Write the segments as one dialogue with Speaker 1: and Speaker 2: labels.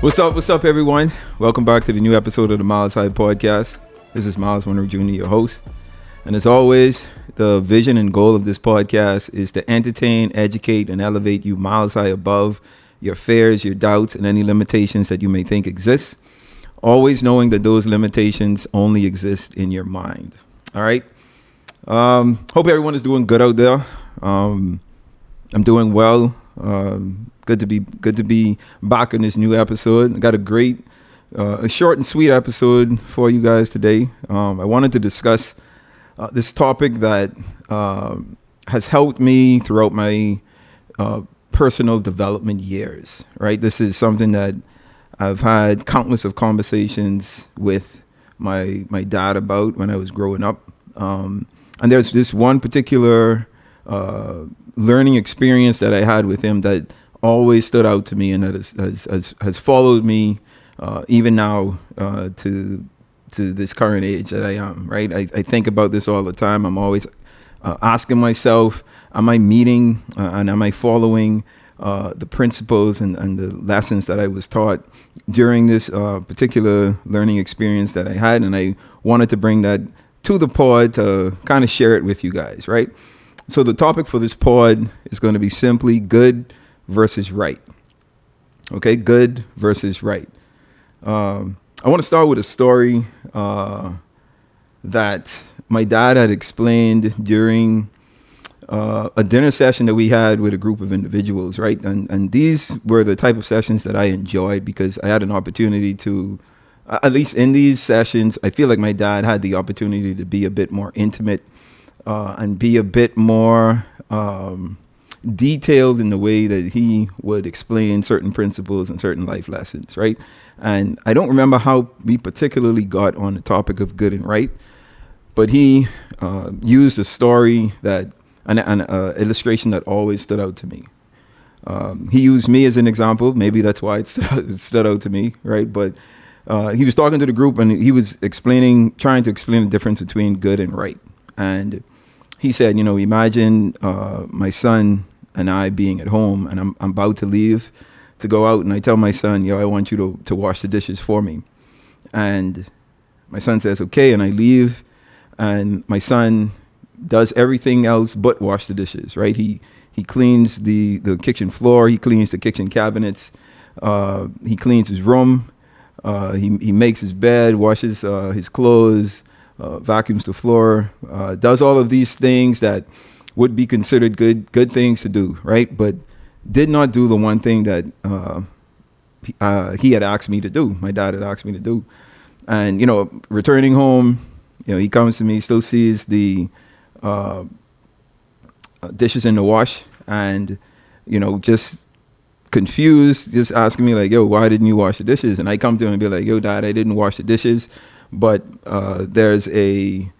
Speaker 1: What's up, everyone? Welcome back to the new episode of the Myles High Podcast. This is Myles Munroe Jr., your host. And as always, the vision and goal of this podcast is to entertain, educate, and elevate you miles high above your fears, your doubts, and any limitations that you may think exist. Always knowing that those limitations only exist in your mind. All right? Hope everyone is doing good out there. I'm doing well. Good to be back in this new episode. I got a great, a short and sweet episode for you guys today. I wanted to discuss this topic that has helped me throughout my personal development years. Right, this is something that I've had countless of conversations with my dad about when I was growing up. And there's this one particular learning experience that I had with him that always stood out to me, and that has followed me even now to this current age that I am. Right, I think about this all the time. I'm always asking myself, am I meeting and am I following the principles and the lessons that I was taught during this particular learning experience that I had? And I wanted to bring that to the pod to kind of share it with you guys. Right. So the topic for this pod is going to be simply good versus right. Okay, good versus right. I want to start with a story that my dad had explained during a dinner session that we had with a group of individuals, right? And these were the type of sessions that I enjoyed because I had an opportunity to, at least in these sessions, I feel like my dad had the opportunity to be a bit more intimate and be a bit more detailed in the way that he would explain certain principles and certain life lessons, right? And I don't remember how we particularly got on the topic of good and right, but he used a story that, an illustration that always stood out to me. He used me as an example. Maybe that's why it stood out to me, right? But he was talking to the group and he was trying to explain the difference between good and right. And he said, imagine my son and I being at home, and I'm about to leave to go out, and I tell my son, I want you to wash the dishes for me. And my son says, okay, and I leave, and my son does everything else but wash the dishes, right? He cleans the kitchen floor, he cleans the kitchen cabinets, he cleans his room, he makes his bed, washes his clothes, vacuums the floor, does all of these things that would be considered good things to do, right? But did not do the one thing that he had asked me to do. My dad had asked me to do. And, returning home, he comes to me, still sees the dishes in the wash, and, just confused, just asking me like, why didn't you wash the dishes? And I come to him and be like, Dad, I didn't wash the dishes, but there's a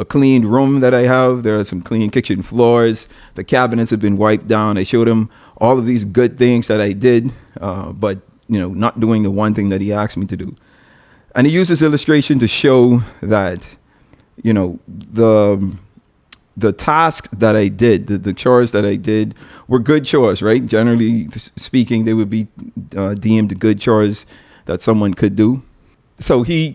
Speaker 1: clean room that I have. There are some clean kitchen floors. The cabinets have been wiped down. I showed him all of these good things that I did, but, not doing the one thing that he asked me to do. And he used this illustration to show that, the tasks that I did, the chores that I did were good chores, right? Generally speaking, they would be deemed good chores that someone could do. So he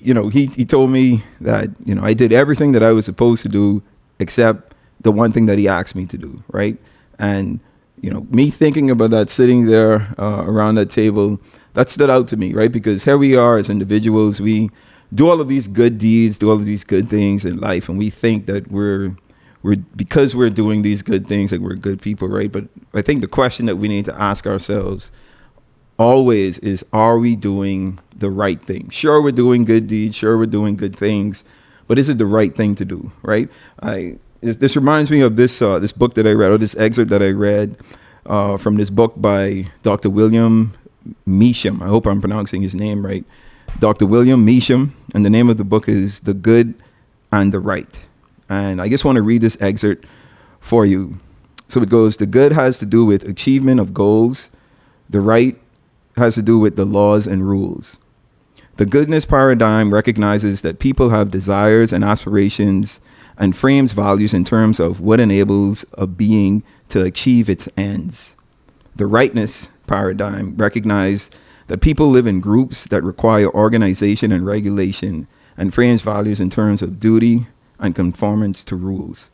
Speaker 1: told me that, I did everything that I was supposed to do except the one thing that he asked me to do, right? And, me thinking about that, sitting there around that table, that stood out to me, right? Because here we are as individuals, we do all of these good deeds, do all of these good things in life, and we think that we're because we're doing these good things, like we're good people, right? But I think the question that we need to ask ourselves always is, are we doing the right thing? Sure, we're doing good deeds. Sure, we're doing good things. But is it the right thing to do, right? This reminds me of this book that I read, or this excerpt that I read from this book by Dr. William Measham. I hope I'm pronouncing his name right. Dr. William Measham. And the name of the book is The Good and the Right. And I just want to read this excerpt for you. So it goes, the good has to do with achievement of goals. The right has to do with the laws and rules. The goodness paradigm recognizes that people have desires and aspirations and frames values in terms of what enables a being to achieve its ends. The rightness paradigm recognizes that people live in groups that require organization and regulation and frames values in terms of duty and conformance to rules.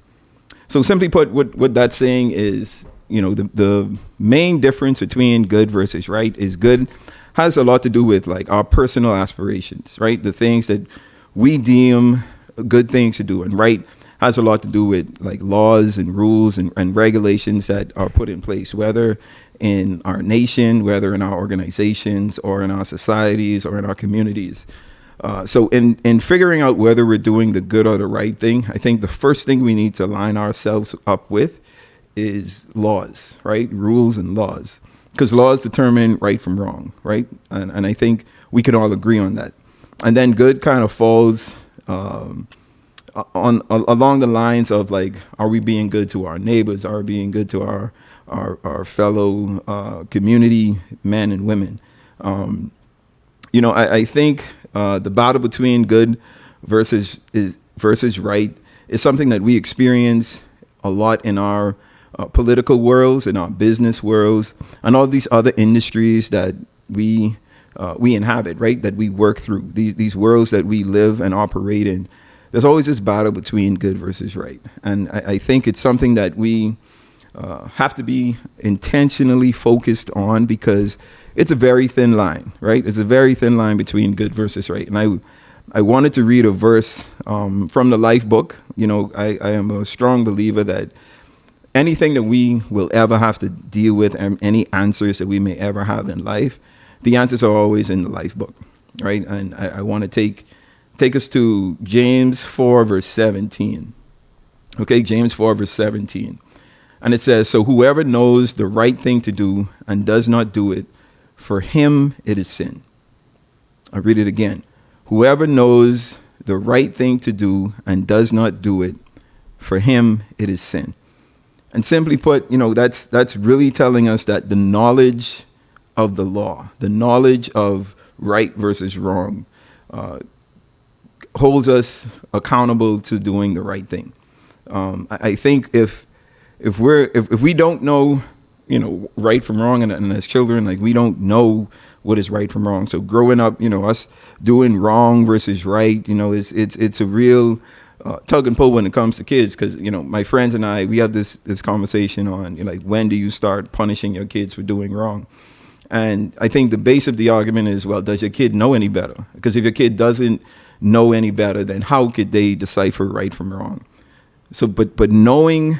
Speaker 1: So simply put, what that's saying is, the main difference between good versus right is good has a lot to do with like our personal aspirations, right? The things that we deem good things to do, and right has a lot to do with like laws and rules and regulations that are put in place, whether in our nation, whether in our organizations or in our societies or in our communities. So in figuring out whether we're doing the good or the right thing, I think the first thing we need to line ourselves up with is laws, right? Rules and laws, because laws determine right from wrong, right? And I think we can all agree on that. And then good kind of falls along the lines of like, are we being good to our neighbors? Are we being good to our fellow community men and women? I think the battle between good versus right is something that we experience a lot in our political worlds, in our business worlds, and all these other industries that we inhabit, right? That we work through, these worlds that we live and operate in. There's always this battle between good versus right. And I think it's something that we have to be intentionally focused on, because it's a very thin line, right? It's a very thin line between good versus right. And I wanted to read a verse from the Life book. I am a strong believer that anything that we will ever have to deal with, and any answers that we may ever have in life, the answers are always in the Life book, right? And I want to take us to James 4, verse 17. Okay, James 4, verse 17. And it says, "So whoever knows the right thing to do and does not do it, for him it is sin." I'll read it again. "Whoever knows the right thing to do and does not do it, for him it is sin." And simply put, that's really telling us that the knowledge of the law, the knowledge of right versus wrong, holds us accountable to doing the right thing. I think if we don't know, right from wrong, and as children, like, we don't know what is right from wrong. So growing up, us doing wrong versus right, it's a real tug and pull when it comes to kids, because my friends and I, we have this conversation on like, when do you start punishing your kids for doing wrong? And I think the base of the argument is, well, does your kid know any better? Because if your kid doesn't know any better, then how could they decipher right from wrong? So but knowing,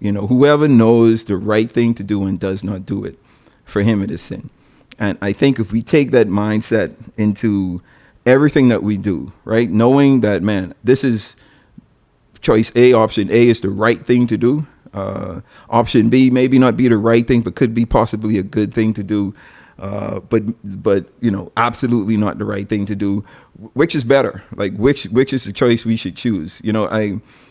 Speaker 1: whoever knows the right thing to do and does not do it, for him it is sin. And I think if we take that mindset into everything that we do, right, knowing that, man, this is choice A, option A is the right thing to do. Option B maybe not be the right thing, but could be possibly a good thing to do. But absolutely not the right thing to do. Which is better? Like, which is the choice we should choose?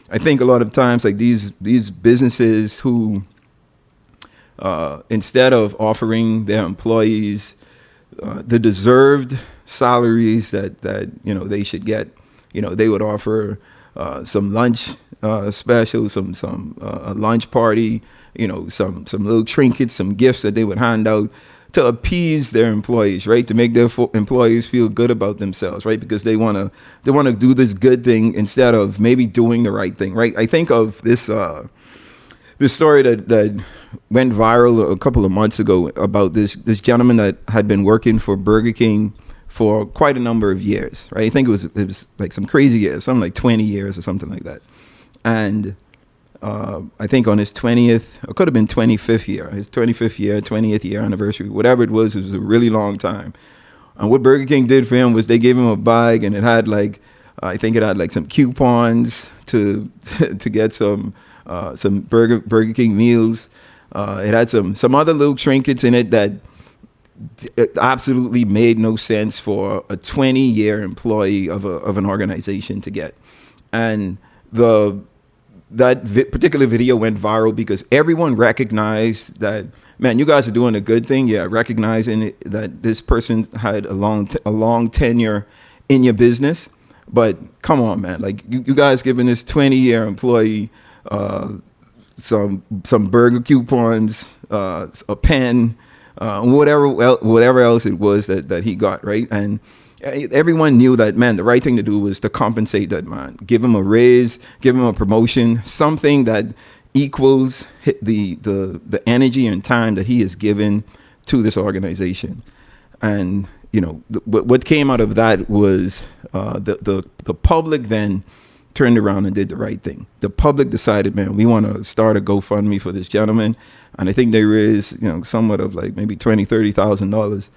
Speaker 1: I think a lot of times, like, these businesses who, instead of offering their employees the deserved salaries that they should get, they would offer some lunch specials, some a lunch party, some little trinkets, some gifts that they would hand out to appease their employees, right? To make their employees feel good about themselves, right? Because they want to do this good thing instead of maybe doing the right thing, right? I think of this story that went viral a couple of months ago about this gentleman that had been working for Burger King for quite a number of years, right? I think it was like some crazy years, something like 20 years or something like that. And I think on his 20th, or could have been 25th year, his 25th year, 20th year anniversary, whatever it was a really long time. And what Burger King did for him was they gave him a bag, and it had like, I think it had like some coupons to get some Burger King meals. It had some other little trinkets in it that it absolutely made no sense for a 20-year employee of an organization to get. And particular video went viral because everyone recognized that, man, you guys are doing a good thing. Yeah, recognizing that this person had a long tenure in your business. But come on, man, like, you guys giving this 20-year employee some burger coupons, a pen, whatever else it was that he got, right? And everyone knew that, man, the right thing to do was to compensate that man, give him a raise, give him a promotion, something that equals the energy and time that he has given to this organization. And what came out of that was the public then turned around and did the right thing. The public decided, man, we want to start a GoFundMe for this gentleman. And I think there is, somewhat of like maybe $20,000-$30,000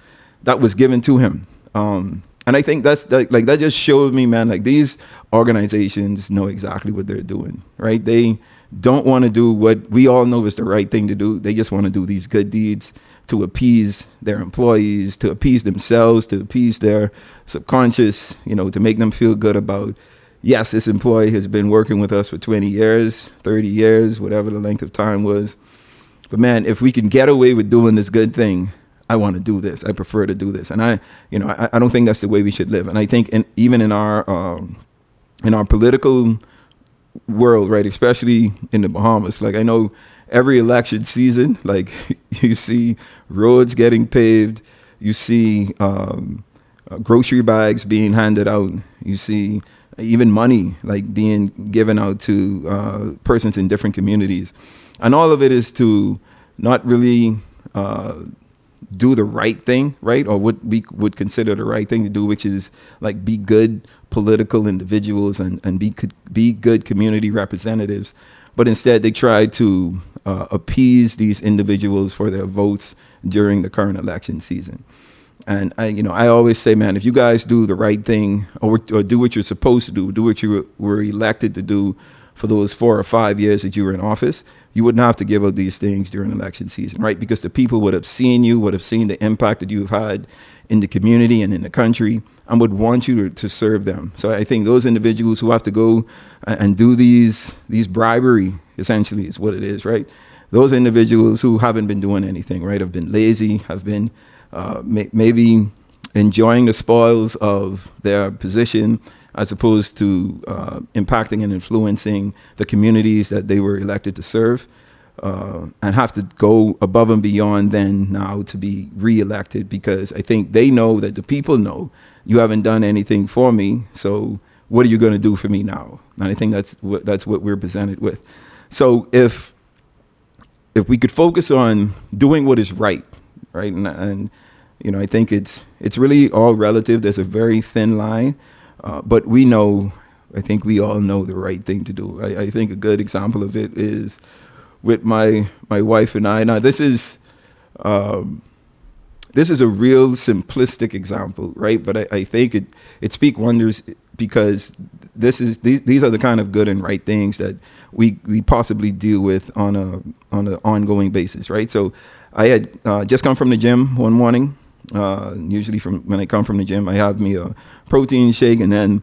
Speaker 1: that was given to him. And I think that just showed me, man, like these organizations know exactly what they're doing, right? They don't want to do what we all know is the right thing to do. They just want to do these good deeds to appease their employees, to appease themselves, to appease their subconscious, to make them feel good about, yes, this employee has been working with us for 20 years, 30 years, whatever the length of time was. But man, if we can get away with doing this good thing, I want to do this. I prefer to do this. And I don't think that's the way we should live. And I think even in our political world, right, especially in the Bahamas, like I know every election season, like you see roads getting paved, you see grocery bags being handed out, you see even money like being given out to persons in different communities. And all of it is to not really do the right thing, right? Or what we would consider the right thing to do, which is like be good political individuals and be good community representatives. But instead they try to appease these individuals for their votes during the current election season. And I always say, man, if you guys do the right thing or do what you're supposed to do what you were elected to do for those 4 or 5 years that you were in office, you wouldn't have to give out these things during election season, right? Because the people would have seen the impact that you've had in the community and in the country and would want you to serve them. So I think those individuals who have to go and do these bribery, essentially is what it is, right? Those individuals who haven't been doing anything, right, have been lazy, have been maybe enjoying the spoils of their position as opposed to impacting and influencing the communities that they were elected to serve, and have to go above and beyond then now to be reelected, because I think they know that the people know you haven't done anything for me, so what are you going to do for me now? And I think that's what we're presented with. So if we could focus on doing what is right, and I think it's really all relative. There's a very thin line. But I think we all know the right thing to do. I think a good example of it is with my wife and I. Now, this is a real simplistic example, right? But I think it speaks wonders, because these are the kind of good and right things that we possibly deal with on an ongoing basis, right? So I had just come from the gym one morning. Usually when I come from the gym, I have me a protein shake, and then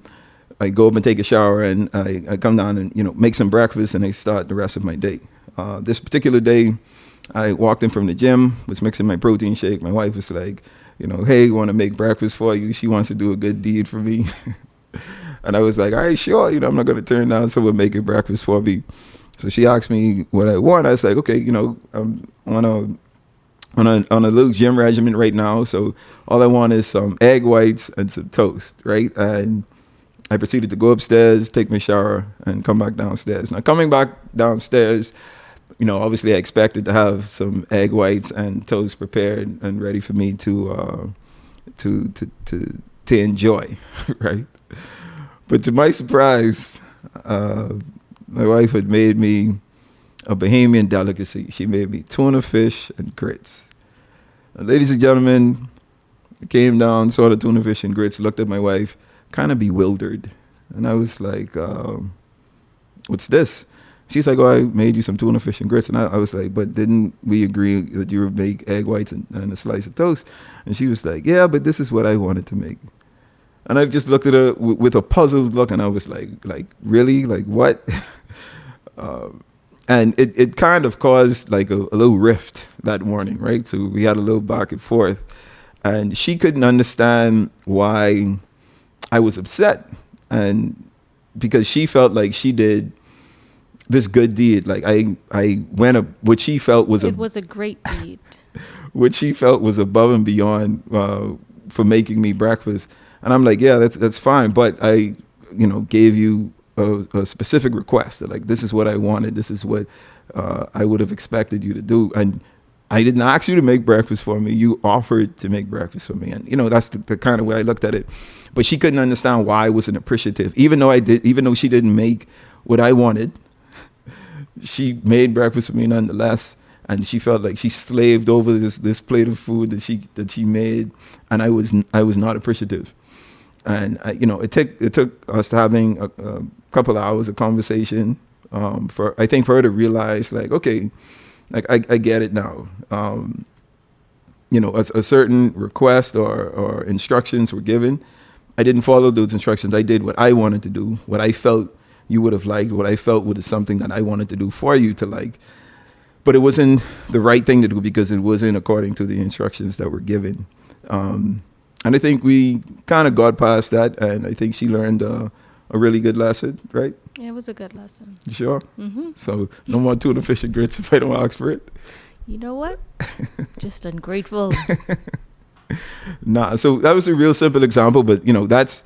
Speaker 1: I go up and take a shower, and I come down and make some breakfast, and I start the rest of my day. This particular day, I walked in from the gym, was mixing my protein shake. My wife was like, hey, want to make breakfast for you? She wants to do a good deed for me. And I was like, all right, sure. I'm not going to turn down someone making breakfast for me. So she asked me what I want. I was like, okay, I'm on a little gym regimen right now, so all I want is some egg whites and some toast, right? And I proceeded to go upstairs, take my shower, and come back downstairs. Now, coming back downstairs, obviously I expected to have some egg whites and toast prepared and ready for me to enjoy, right? But to my surprise, my wife had made me a Bahamian delicacy. She made me tuna fish and grits. And ladies and gentlemen, I came down, saw the tuna fish and grits, looked at my wife, kind of bewildered. And I was like, what's this? She's like, oh, I made you some tuna fish and grits. And I was like, but didn't we agree that you would make egg whites and a slice of toast? And she was like, yeah, but this is what I wanted to make. And I just looked at her with a puzzled look, and I was like, really? Like, what? And it kind of caused like a little rift that morning, right? So we had a little back and forth. And she couldn't understand why I was upset. And because she felt like she did this good deed. Like I went up, what she felt was
Speaker 2: it was a great deed.
Speaker 1: what she felt was above and beyond for making me breakfast. And I'm like, yeah, that's fine. But I, gave you a specific request that, like, this is what I wanted. This is what I would have expected you to do. And I didn't ask you to make breakfast for me. You offered to make breakfast for me. And, that's the kind of way I looked at it. But she couldn't understand why I wasn't appreciative. Even though she didn't make what I wanted, she made breakfast for me nonetheless. And she felt like she slaved over this plate of food that she made. And I was not appreciative. And, it took us having a couple of hours of conversation for her to realize, like, okay, like I get it now. A certain request or instructions were given. I didn't follow those instructions. I did what I wanted to do, what I felt you would have liked, what I felt was something that I wanted to do for you to like. But it wasn't the right thing to do because it wasn't according to the instructions that were given. And I think we kind of got past that, and I think she learned a really good lesson, right?
Speaker 2: Yeah, it was a good lesson.
Speaker 1: You sure?
Speaker 2: Mm-hmm.
Speaker 1: So no more tuna fish and grits if I don't ask for it.
Speaker 2: You know what? Just ungrateful.
Speaker 1: Nah, so that was a real simple example, but that's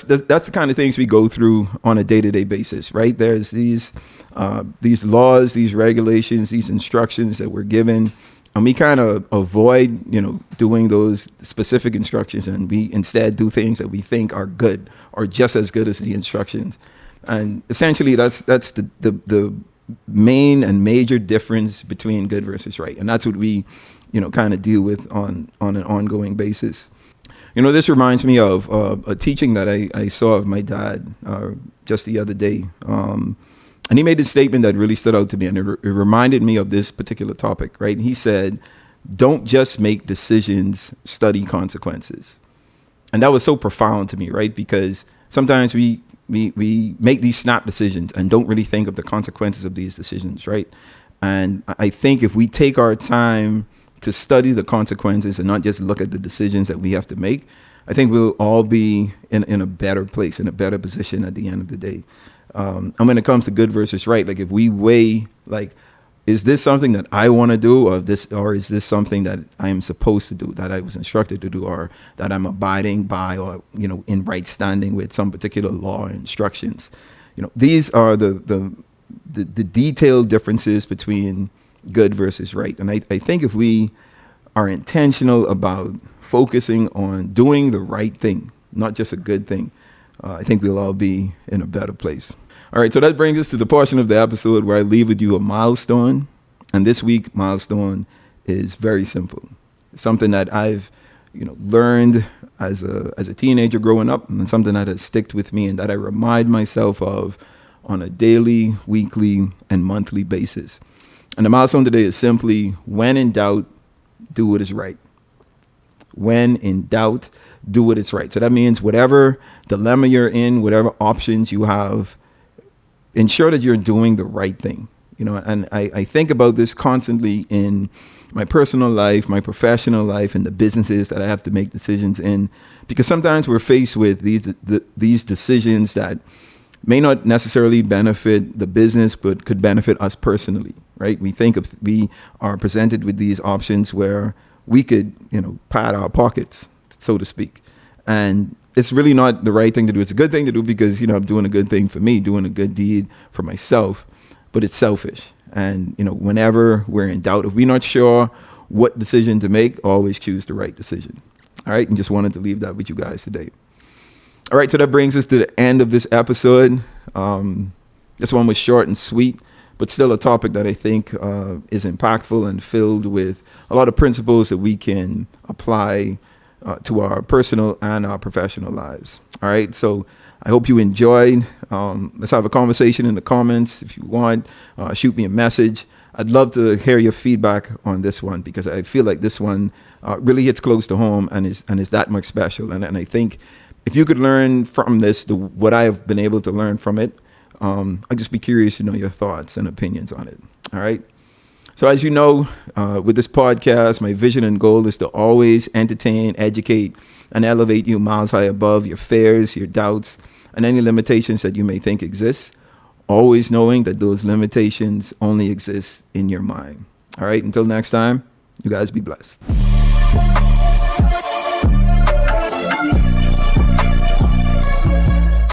Speaker 1: the kind of things we go through on a day-to-day basis, right? There's these laws, these regulations, these instructions that we're given, and we kind of avoid, doing those specific instructions, and we instead do things that we think are good or just as good as the instructions. And essentially, that's the main and major difference between good versus right, and that's what we, kind of deal with on an ongoing basis. This reminds me of a teaching that I saw of my dad just the other day. And he made a statement that really stood out to me, and it reminded me of this particular topic, right? He said, don't just make decisions, study consequences. And that was so profound to me, right? Because sometimes we make these snap decisions and don't really think of the consequences of these decisions, right? And I think if we take our time to study the consequences and not just look at the decisions that we have to make, I think we'll all be in a better place, in a better position at the end of the day. And when it comes to good versus right, like if we weigh, like, is this something that I want to do, or is this something that I am supposed to do, that I was instructed to do, or that I'm abiding by, or in right standing with some particular law or instructions? These are the detailed differences between good versus right. And I think if we are intentional about focusing on doing the right thing, not just a good thing, I think we'll all be in a better place. All right, so that brings us to the portion of the episode where I leave with you a milestone. And this week, milestone is very simple. Something that I've, learned as a teenager growing up, and something that has stuck with me and that I remind myself of on a daily, weekly, and monthly basis. And the milestone today is simply, when in doubt, do what is right. When in doubt, do what is right. So that means whatever dilemma you're in, whatever options you have, ensure that you're doing the right thing. And I think about this constantly in my personal life, my professional life, and the businesses that I have to make decisions in, because sometimes we're faced with these decisions that may not necessarily benefit the business, but could benefit us personally, right? We are presented with these options where we could, pad our pockets, so to speak. And it's really not the right thing to do. It's a good thing to do because, I'm doing a good thing for me, doing a good deed for myself, but it's selfish. And, whenever we're in doubt, if we're not sure what decision to make, always choose the right decision. All right. And just wanted to leave that with you guys today. All right. So that brings us to the end of this episode. This one was short and sweet, but still a topic that I think is impactful and filled with a lot of principles that we can apply to our personal and our professional lives. All right. So I hope you enjoyed. Let's have a conversation in the comments. If you want, shoot me a message. I'd love to hear your feedback on this one, because I feel like this one really hits close to home and is that much special. And I think if you could learn from this, what I have been able to learn from it, I'd just be curious to know your thoughts and opinions on it. All right. So as you know, with this podcast, my vision and goal is to always entertain, educate, and elevate you miles high above your fears, your doubts, and any limitations that you may think exist, always knowing that those limitations only exist in your mind. All right, until next time, You guys be blessed.